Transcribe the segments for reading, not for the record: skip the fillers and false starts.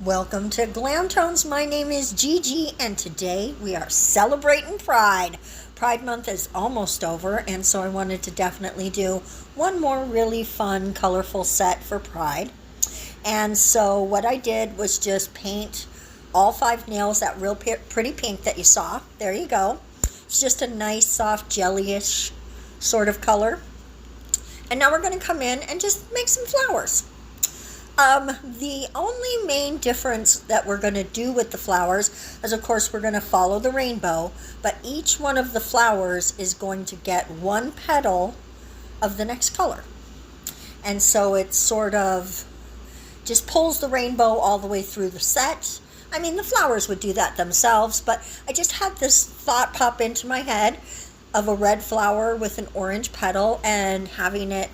Welcome to Glam Tones. My name is Gigi, and today we are celebrating Pride. Pride Month is almost over, and so I wanted to definitely do one more really fun, colorful set for Pride. And so what I did was just paint all 5 nails that real pretty pink that you saw. There you go. It's just a nice, soft, jellyish sort of color. And now we're going to come in and just make some flowers. The only main difference that we're going to do with the flowers is, of course, we're going to follow the rainbow, but each one of the flowers is going to get one petal of the next color. And so it sort of just pulls the rainbow all the way through the set. I mean, the flowers would do that themselves, but I just had this thought pop into my head of a red flower with an orange petal and having it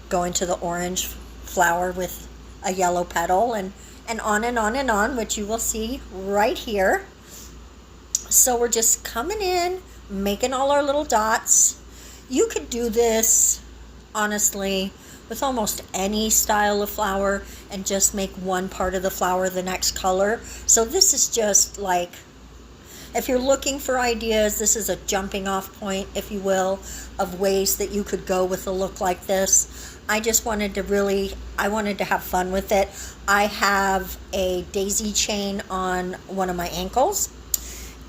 go into the orange flower with a yellow petal, and on and on and on, which you will see right here. So we're just coming in, making all our little dots. You could do this, honestly, with almost any style of flower and just make one part of the flower the next color. So this is just like, if you're looking for ideas, this is a jumping off point, if you will, of ways that you could go with a look like this. I just wanted to I wanted to have fun with it. I have a daisy chain on one of my ankles,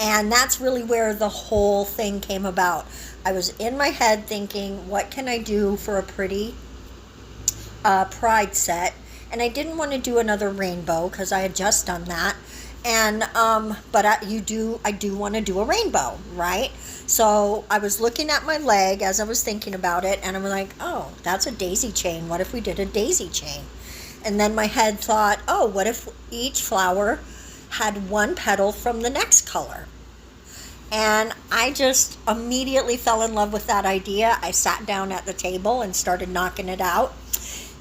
and that's really where the whole thing came about. I was in my head thinking, what can I do for a pretty Pride set? And I didn't want to do another rainbow because I had just done that. And but I do want to do a rainbow, right? So I was looking at my leg as I was thinking about it, and I'm like, oh, that's a daisy chain. What if we did a daisy chain? And then my head thought, oh, what if each flower had one petal from the next color? And I just immediately fell in love with that idea. I sat down at the table and started knocking it out.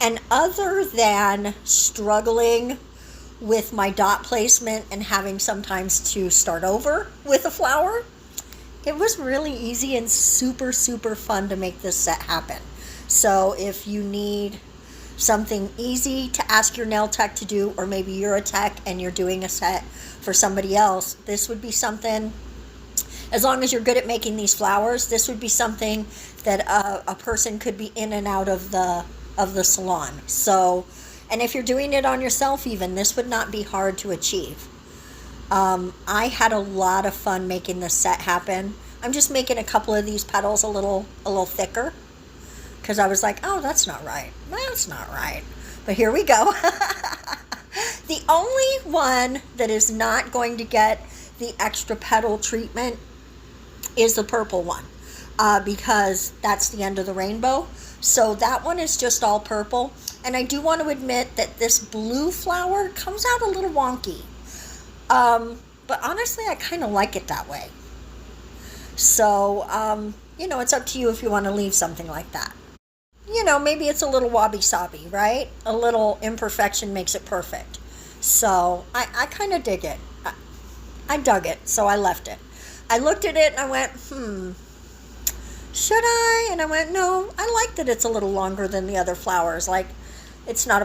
And other than struggling with my dot placement and having sometimes to start over with a flower, it was really easy and super, super fun to make this set happen. So if you need something easy to ask your nail tech to do, or maybe you're a tech and you're doing a set for somebody else, this would be something, as long as you're good at making these flowers, this would be something that a person could be in and out of the salon. So, and if you're doing it on yourself even, this would not be hard to achieve. I had a lot of fun making this set happen. I'm just making a couple of these petals a little thicker because I was like, oh, that's not right. That's not right. But here we go. The only one that is not going to get the extra petal treatment is the purple one, because that's the end of the rainbow. So that one is just all purple. And I do want to admit that this blue flower comes out a little wonky. But honestly, I kind of like it that way. So, it's up to you if you want to leave something like that. Maybe it's a little wabi-sabi, right? A little imperfection makes it perfect. So I kind of dig it. I dug it, so I left it. I looked at it and I went, should I? And I went, no, I like that it's a little longer than the other flowers. Like, it's not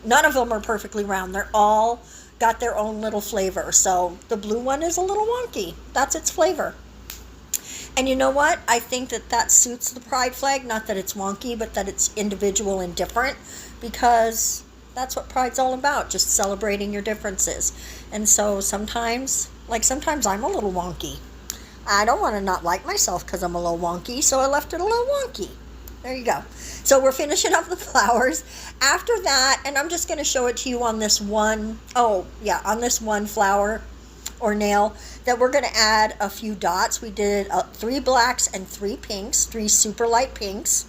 none of them are perfectly round. They're all got their own little flavor. So the blue one is a little wonky. That's its flavor. And you know what? I think that suits the pride flag. Not that it's wonky, but that it's individual and different, because that's what pride's all about, just celebrating your differences. And so sometimes I'm a little wonky. I don't want to not like myself because I'm a little wonky, so I left it a little wonky. There you go. So we're finishing up the flowers. After that, and I'm just going to show it to you on this one flower or nail, that we're going to add a few dots. We did 3 blacks and 3 pinks, 3 super light pinks.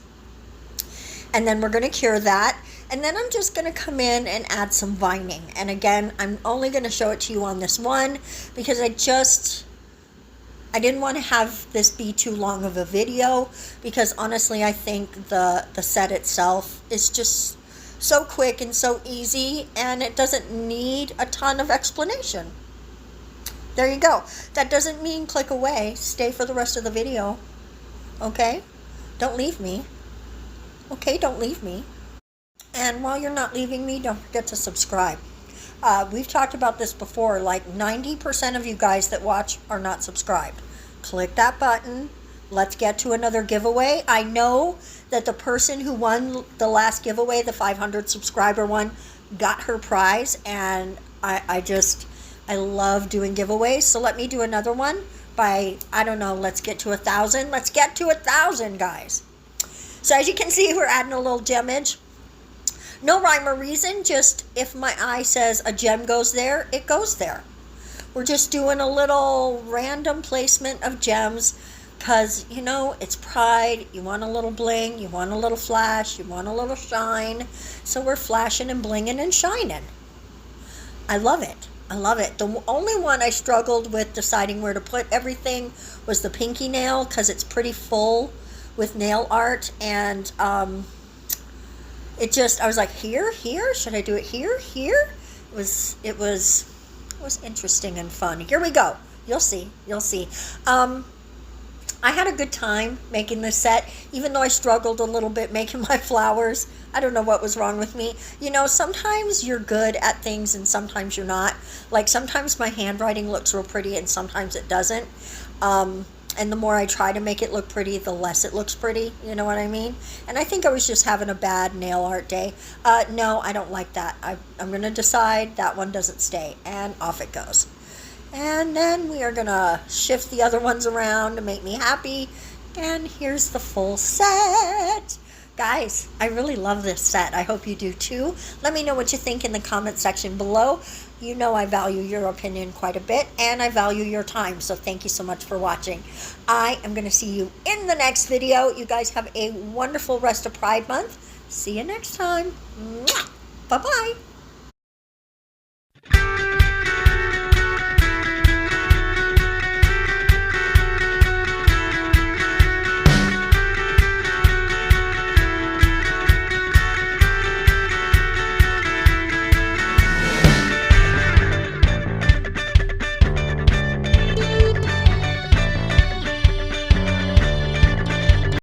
And then we're going to cure that. And then I'm just going to come in and add some vining. And again, I'm only going to show it to you on this one because I didn't want to have this be too long of a video, because honestly I think the set itself is just so quick and so easy, and it doesn't need a ton of explanation. There you go. That doesn't mean click away. Stay for the rest of the video. Okay? Don't leave me. Okay, don't leave me. And while you're not leaving me, don't forget to subscribe. We've talked about this before, like 90% of you guys that watch are not subscribed. Click that button. Let's get to another giveaway. I know that the person who won the last giveaway, the 500 subscriber one, got her prize, and I love doing giveaways. So let me do another one by, I don't know, let's get to 1,000. Let's get to 1,000, guys. So as you can see, we're adding a little gemage. No rhyme or reason, just if my eye says a gem goes there, it goes there. We're just doing a little random placement of gems because, you know, it's Pride. You want a little bling, you want a little flash, you want a little shine. So we're flashing and blinging and shining. I love it. I love it. The only one I struggled with deciding where to put everything was the pinky nail because it's pretty full with nail art, and I was like, here, should I do it here? It was interesting and fun. Here we go. You'll see. I had a good time making this set, even though I struggled a little bit making my flowers. I don't know what was wrong with me. You know, sometimes you're good at things and sometimes you're not. Like sometimes my handwriting looks real pretty and sometimes it doesn't. And the more I try to make it look pretty, the less it looks pretty. You know what I mean? And I think I was just having a bad nail art day. No, I don't like that. I'm going to decide that one doesn't stay. And off it goes. And then we are going to shift the other ones around to make me happy. And here's the full set. Guys, I really love this set. I hope you do too. Let me know what you think in the comment section below. You know I value your opinion quite a bit, and I value your time, so thank you so much for watching. I am going to see you in the next video. You guys have a wonderful rest of Pride Month. See you next time. Mwah! Bye-bye.